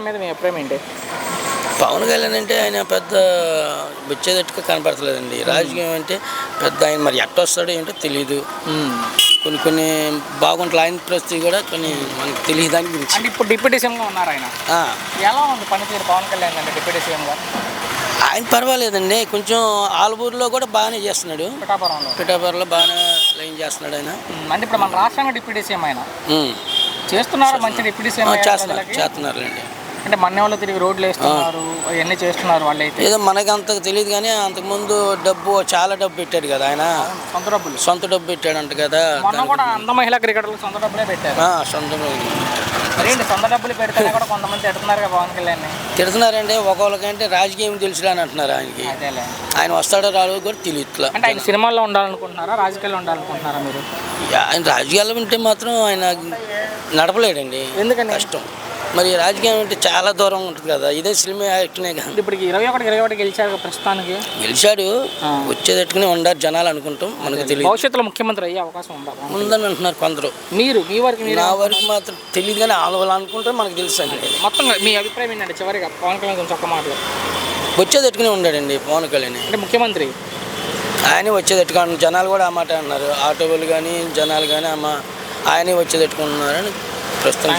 మీద మీ అభిప్రాయం ఏంటి? పవన్ కళ్యాణ్ అంటే ఆయన పెద్ద వచ్చేటట్టుగా కనపడతలేదండి. రాజకీయం అంటే పెద్ద ఆయన మరి ఎట్ట వస్తాడో ఏంటో తెలియదు. కొన్ని బాగుంటుంది ఆయన పరిస్థితి కూడా కొన్ని మనకు తెలియదు దాని గురించి. అంటే ఇప్పుడు డిప్యూటీ సీఎంగా ఉన్నారు ఆయన. ఎలా ఉంది పనితీరు పవన్ కళ్యాణ్ అంటే డిప్యూటీ సీఎంగా? ఆయన పర్వాలేదండి, కొంచెం ఆలూరులో కూడా బాగానే చేస్తున్నాడు. పిఠాపురంలో బాగానే లైన్ చేస్తున్నాడు ఆయన. అంటే ఇప్పుడు మన రాష్ట్రంలో డిప్యూటీ సీఎం ఆయన చేస్తున్నారు, మంచి డిప్యూటీ సీఎం చేస్తున్నారండి. అంటే మన్యంలో తిరిగి రోడ్లు వేస్తున్నారు, అవన్నీ చేస్తున్నారు వాళ్ళు. అయితే ఏదో మనకి అంత తెలియదు కానీ అంతకుముందు చాలా డబ్బు పెట్టాడు కదా ఆయన. సొంత డబ్బు పెట్టాడంట కదా. మొన్న కూడా అంత మహిళా క్రికెటర్లు సొంత డబ్బులే పెట్టారు. సొంత డబ్బులు పెడితే కూడా కొంతమంది తిడుతున్నారు కదా పవన్ కళ్యాణ్. తిడుతున్నారంటే ఒకళ్ళకంటే రాజకీయం తెలుసురా అని అంటున్నారు ఆయనకి. ఆయన వస్తాడో రాడో కూడా తెలియట్లా. అంటే ఆయన సినిమాల్లో ఉండాలనుకుంటున్నారా, రాజకీయాల్లో ఉండాలనుకుంటున్నారా మీరు? ఆయన రాజకీయాల్లో ఉంటే మాత్రం ఆయన నడపలేడండి. ఎందుకని? కష్టం. మరి రాజకీయం అంటే చాలా దూరం ఉంటుంది కదా. ఇదే సినిమా యాక్టనే కదా. ఇప్పుడు 21 గెలిచాడు ప్రస్తుతానికి. గెలిచాడు, వచ్చేటట్టుకునే ఉండాలి జనాలు అనుకుంటాం. మనకు తెలియదు భవిష్యత్తులో ముఖ్యమంత్రి అయ్యే అవకాశం ఉందని అంటున్నారు కొందరు. నా వరకు మాత్రం తెలియదు కానీ వాళ్ళు అనుకుంటారు, మనకు తెలుసు అండి. మొత్తం మీ అభిప్రాయం ఏంటంటే చివరిగా పవన్ కళ్యాణ్ కొంచెం ఒక్క మాటలు? వచ్చేటట్టుకునే ఉండాడండి పవన్ కళ్యాణ్ అంటే ముఖ్యమంత్రి. ఆయనే వచ్చేటట్టుగా జనాలు కూడా ఆ మాట అన్నారు. ఆటో వాళ్ళు కానీ జనాలు కానీ ఆయనే వచ్చేటట్టుకున్నారని ప్రస్తుతం